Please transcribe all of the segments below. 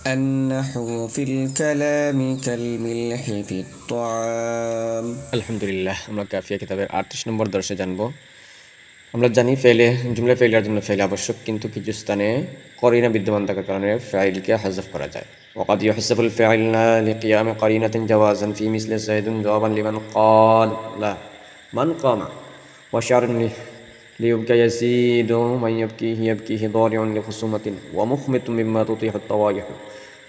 النحو في الكلام كالملح في الطعام। আলহামদুলিল্লাহ, আমরা কাফিয়া কিতাবের 38 নম্বর দর্শে জানব। আমরা জানি ফেলে জুমলা ফেলার জন্য ফেল আবশ্যক, কিন্তু কিছু স্থানে করিনা বিদ্যমান থাকার কারণে ফাইলকে হাযফ করা যায়। وقد يحذف الفعل لقيام قرينة جوازا في مثل زيد جوابا لمن قال لا من قام، وشعر ليبكى يزيد من يبكيه يبكيه ضارع لخصومة ومخمت مما تطيح الطوائح،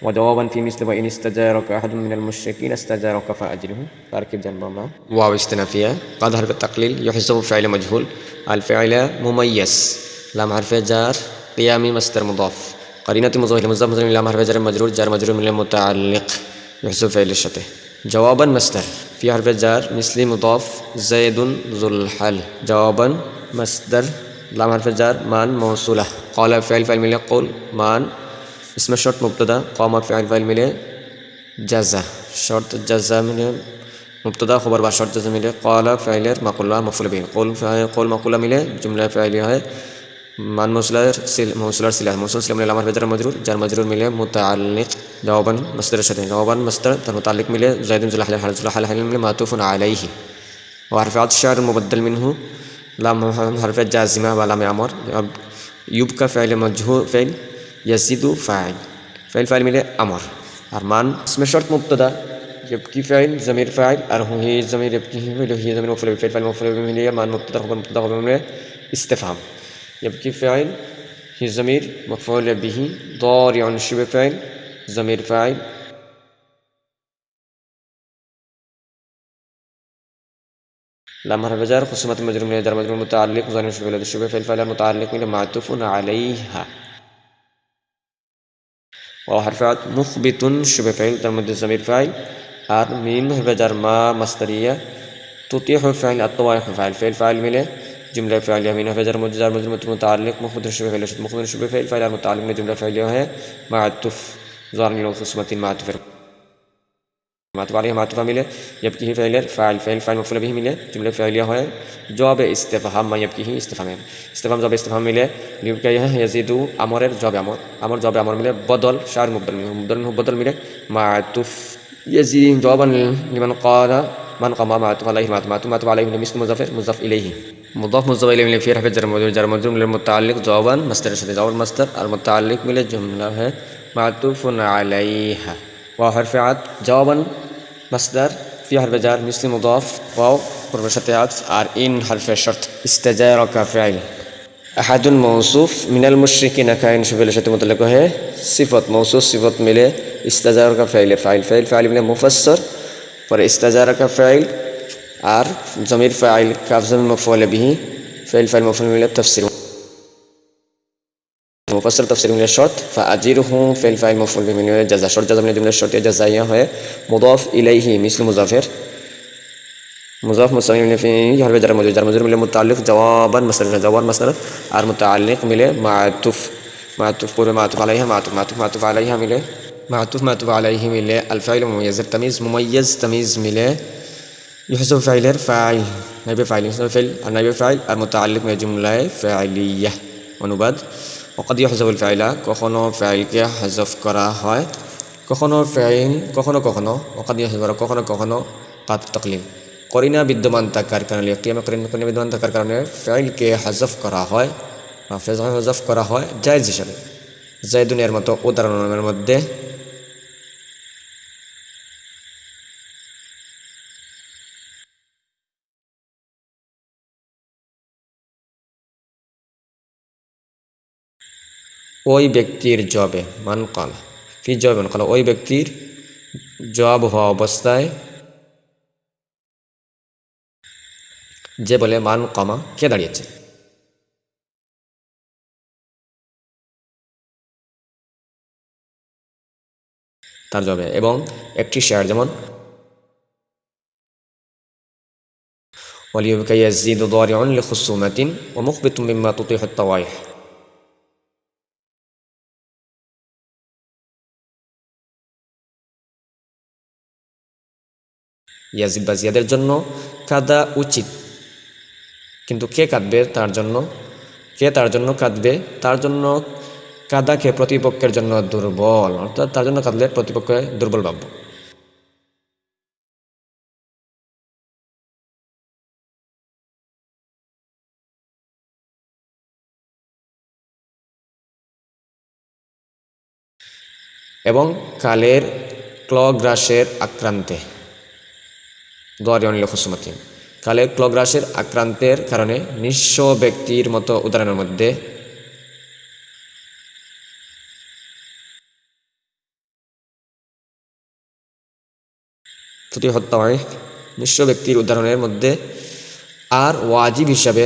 وجوابا في مثل وإن استجارك أحد من المشركين استجارك فأجره. تركيب جنب الله واو استنافية قد حرف التقليل يحذف فعل مجهول الفعل مميز لام حرف جار قيامي مصدر مضاف قرينة مضاف مضاف مضاف لام حرف جار مجرور جار مجرور من متعلق يحذف فعل الشته جوابا مصدر في حرف جار مثل مضاف زيد ذو الحل جوابا مصدر لام حرف جار مان موصولة قال فعل فعل ملي قول مان اسم الشرط مبتدا قام فعل فعل ملي جزا شرط جزا ملي مبتدا خبر بعد شرط جزا ملي قال فعل مقول مفعول به قول مقول ملي جملة فعلية है मान मौसूलर सिला मौसूल सिला मिले लामर बेजार मजरूर जार मजरूर मिले मुताल्लिक जवाबन मस्दर शते जवाबन मस्दर तर मुताल्लिक मिले ज़ैदुन ज़ुल हल मिले मातूफुन अलैहि व हरफ़ात शार मुबद्दल मिनहु लाम हरफ़ जाज़िमा व लाम अमर युब का फ़इल मजहूर फ़इल यज़ीदु फ़ाइल फ़ाइल मिले अमर अरमान इसमें शर्त मुब्तदा जबकि फ़ाइल ज़मीर फ़ाइल और ही ज़मीर जबकि ही ज़मीर मफ़ूल फ़ाइल मफ़ूल मिले मान मुब्तदा मिले इस्तिफ़हाम जबकि फ़ाइल ही ज़मीर मफ़ूल बिही ضارع शुबह फ़ाइल ज़मीर फ़ाइल लाम हरफ जार खुसूमत मजरूर में जार मजरूर मुताल्लिक ज़ान शुबह फ़ाइल फ़ाइल मुताल्लिक में मातूफ़ुन अलैहा व हरफ़ात मुख़बितुन शुबह फ़ाइल जार मजरूर ज़मीर फ़ाइल और मीम हरफ जार मा मस्दरिया तुतीह फ़ाइल अत्वाइह फ़ाइल फ़ाइल मिले जुमला फ़ाइल मीन हरफ जार मजरूर मुताल्लिक मुख़बित शुबह फ़ाइल फ़ाइल मुताल्लिक में जुमला फ़ाइल है मातूफ़ ज़ान खुसूमत मातूफ़ मातूफ़ अलैहि मातूफ़ मिले जबकि ही फ़ाइल फ़ाइल मफ़ूल बिही मिले जुमला फ़ाइल है जवाब इस्तिफ़हाम मा जबकि ही इस्तिफ़हाम जवाब इस्तिफ़हाम मिले लिबका है यज़ीदु अमरेर जवाब जवाब अमर मिले बदल शार मुबद्दल मिले मातूफ़ यज़ीद जवाबन लिमन क़ाला मन क़ामा मातूफ़ अलैहि मिले मिस्ल मुज़ाफ़ इलैहि मुज़ाफ़ इलैहि मिले फ़िर हरफ़ जार मजरूर मिले मुताल्लिक जवाबन मस्दर शते जवाब मस्दर और मुताल्लिक मिले जुमला है मातूफ़ुन अलैहा व हरफ़ात जवाबन मस्दर फ़ी हरफ़ जार मिस्ल मुज़ाफ़ वाव हरफ़ शते आत्फ़ और इन हरफ़ शर्त इस्तिजारक फ़ाइल अहदुन मौसूफ़ मिनल मुश्रिकीन काइन शुबह शते मुतल्लिक़ है सिफ़त मौसूफ़ सिफ़त मिले इस्तिजारक फ़ाइल मिले मुफ़स्सर पर इस्तिजारक फ़ाइल और ज़मीर फ़ाइल काफ़ ज़मीर मफ़ऊल बिही फ़ाइल मफ़ऊल मिले तफ़सीर मुफस्सर तफसीर मिले शर्त फ़अजिरहु फ़ाइल मफ़ऊल बिही मिले जज़ा शर्त जज़ा मिले जुमला शर्तिया जज़ाइया है मुज़ाफ़ इलैहि मिस्ल मुज़ाफ़िर मुज़ाफ़ मुस्तक़िल मिले फ़ी हरफ़ जार मजरूर मिले मुताल्लिक़ जवाबन मसदर और मुताल्लिक़ मिले मातूफ़ पूर्व मातूफ़ अलैहा मिले मातूफ़ अलैहि मिले अल-फ़ाइल मुमय्यज़ तमीज़ मिले युहज़फ़ु फ़ाइल नाइब फ़ाइल और मुताल्लिक़ में जुमला फ़ाइलिया अनुबाद वक़द युहज़फ़ुल फ़ाइला कखनो फ़ाइलके हज़फ करा হয় कखनो वक़द युहज़फ़ु कखनो कात तक़लील करिना विद्यमान থাকার কারণে করিনা বিদ্যমান থাকার কারণে फ़ाइलके हज़फ करा হয় বা হযফ করা হয় জায়েজ হিসাবে জায়দুনের মতো উদাহরণের মধ্যে ওই ব্যক্তির জবাবে মান কালা ফি জবাবে মান কালা ওই ব্যক্তির জবাব হওয়া অবস্থায় যে বলে মান কামা কে দাঁড়িয়েছে তার জবাবে এবং একটি শেয়ার যেমন وليبكى يزيد ضارع لخصومة ومخبط مما تطيح الطوائح ইয়াজিদ বা জিয়াদের জন্য কাদা উচিত কিন্তু কে কাঁদবে তার জন্য কাঁদবে তার জন্য কাদাকে প্রতিপক্ষের জন্য দুর্বল, অর্থাৎ তার জন্য কাঁদলে প্রতিপক্ষকে দুর্বল ভাবব। এবং কালের ক্লগ্রাসের আক্রান্তে দোয়ারিয়নিল খুসুমতি, কালের ক্লগ্রাসের আক্রান্তের কারণে নিঃস্ব ব্যক্তির মতো উদাহরণের মধ্যে প্রতি হত্যা হয়। নিঃস্ব ব্যক্তির উদাহরণের মধ্যে আর ওয়াজিব হিসাবে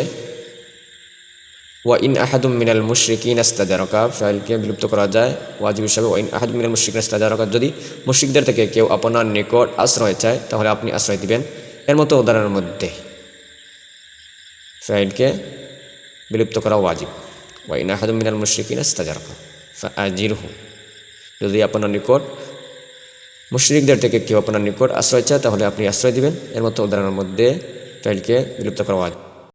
ওয়া ইন আহাদুম মিনাল মুশরিকিন ইস্তাজারাকা ফাইলকে বিলুপ্ত করা যায় ওয়াজিব হিসাবে ওয়া ইন আহাদুম মিনাল মুশরিকিন ইস্তাজারাকা, যদি মুশরিকদের থেকে কেউ আপনার নিকট আশ্রয় চায় তাহলে আপনি আশ্রয় দিবেন। এর মতো উদাহরণের মধ্যে ফাইলকে বিলুপ্ত করা ওয়াজিব। ওয়া ইন আহাদুম মিনাল মুশরিকিন ইস্তাজারাকা ফাআজিরহু, যদি আপনার নিকট মুশরিকদের থেকে কেউ আপনার নিকট আশ্রয় চায় তাহলে আপনি আশ্রয় দিবেন। এর মতো উদাহরণের মধ্যে ফাইলকে বিলুপ্ত করা ওয়াজিব।